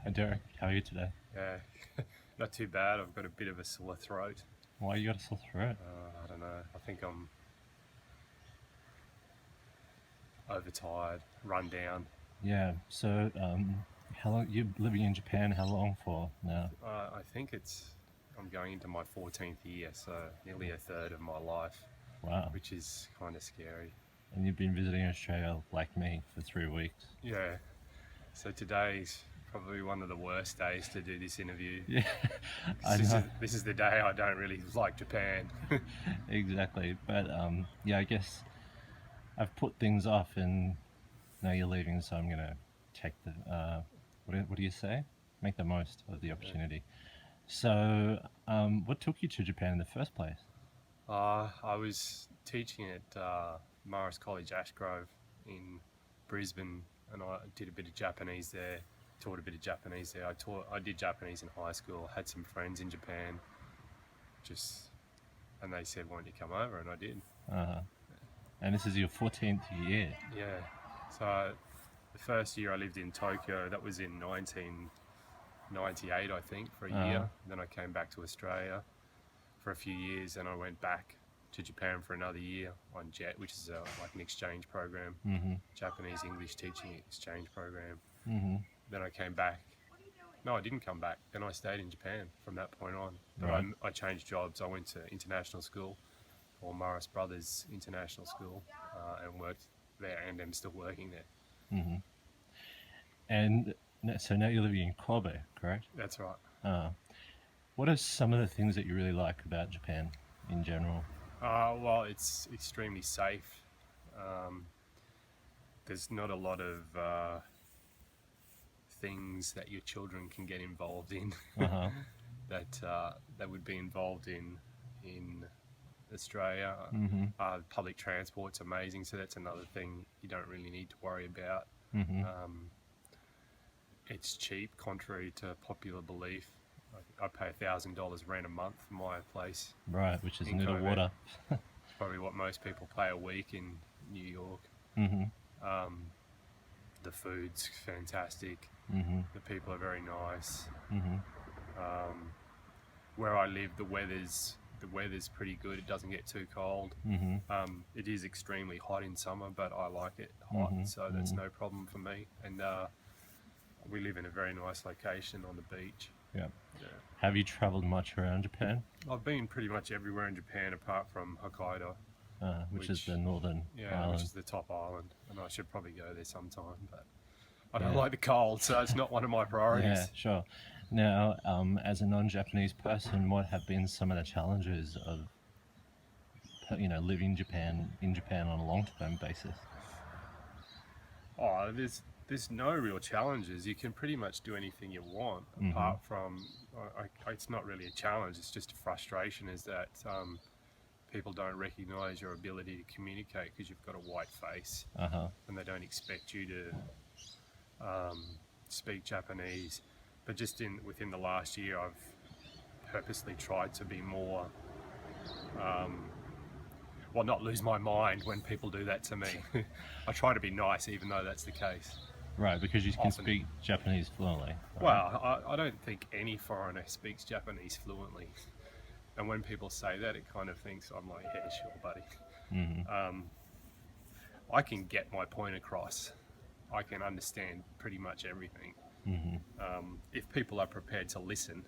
Hi Derek, how are you today? Yeah, not too bad. I've got a bit of a sore throat. Why you got a sore throat? I don't know. I think I'm overtired, run down. Yeah, so how long you living in Japan? How long for now? I think I'm going into my 14th year, so nearly a third of my life, Wow. which is kind of scary. And you've been visiting Australia like me for 3 weeks. Yeah, so today's probably one of the worst days to do this interview. Yeah, I This know. is, this is the day I don't really like Japan. Exactly. But yeah, I guess I've put things off and now you're leaving, so I'm gonna take the what do you say? Make the most of the opportunity. So what took you to Japan in the first place? I was teaching at Morris College Ashgrove in Brisbane, and I did a bit of Japanese there. Taught a bit of Japanese there. I did Japanese in high school. Had some friends in Japan, and they said, "Why don't you come over?" And I did. And this is your 14th year. Yeah. So the first year I lived in Tokyo. That was in 1998, I think, for a year. Then I came back to Australia for a few years, and I went back to Japan for another year on JET, which is like an exchange program, Japanese English teaching exchange program. Then I came back. No, I didn't come back. Then I stayed in Japan from that point on. But Right. I changed jobs. I went to international school, or Morris Brothers International School, and worked there, and I'm still working there. And so now you're living in Kobe, correct? That's right. What are some of the things that you really like about Japan in general? Well, it's extremely safe. There's not a lot of things that your children can get involved in that would be involved in Australia. Public transport's amazing, so that's another thing you don't really need to worry about. It's cheap, contrary to popular belief. I pay $1,000 rent a month for my place. Right, which is In near the Kobe. water. Probably what most people pay a week in New York. The food's fantastic. The people are very nice. Where I live, the weather's pretty good. It doesn't get too cold. It is extremely hot in summer, but I like it hot, so that's no problem for me. And we live in a very nice location on the beach. Yeah. Have you traveled much around Japan? I've been pretty much everywhere in Japan apart from Hokkaido. Which is the northern island. Which is the top island, and I should probably go there sometime, but I don't like the cold, so it's not one of my priorities. Yeah, sure. Now, as a non-Japanese person, what have been some of the challenges of living in Japan on a long-term basis? Oh, there's no real challenges. You can pretty much do anything you want, apart from it's not really a challenge. It's just a frustration. Is that people don't recognise your ability to communicate because you've got a white face, and they don't expect you to speak Japanese. But just within the last year, I've purposely tried to be more, not lose my mind when people do that to me. I try to be nice, even though that's the case. Right, because you can speak Japanese fluently. Right? Well, I don't think any foreigner speaks Japanese fluently. And when people say that, it kind of thinks I'm like, yeah, sure, buddy. I can get my point across. I can understand pretty much everything. If people are prepared to listen,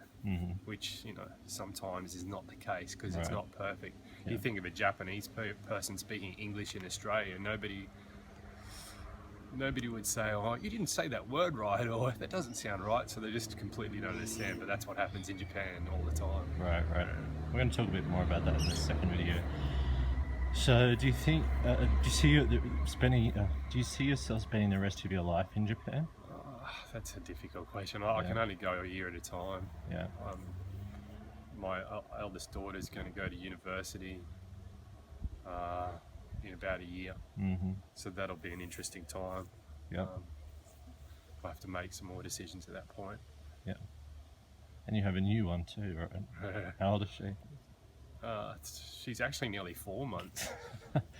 which sometimes is not the case because it's not perfect. Yeah. You think of a Japanese person speaking English in Australia, nobody would say, "Oh, you didn't say that word right," or "That doesn't sound right." So they just completely don't understand. But that's what happens in Japan all the time. Right. We're going to talk a bit more about that in the second video. So, do you think? Do you see yourself spending the rest of your life in Japan? That's a difficult question. I can only go a year at a time. Yeah. My eldest daughter's going to go to university in about a year, so that'll be an interesting time. Yeah. I'll have to make some more decisions at that point. Yeah. And you have a new one too, right? How old is she? She's actually nearly 4 months.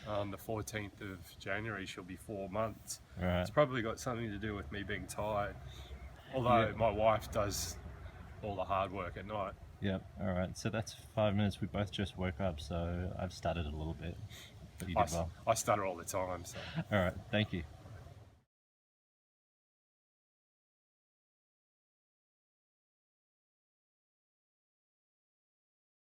On the 14th of January, she'll be 4 months. Right. It's probably got something to do with me being tired. Although my wife does all the hard work at night. Yep. All right. So that's 5 minutes. We both just woke up, so I've stuttered a little bit, but you did well. I stutter all the time. So. All right. Thank you.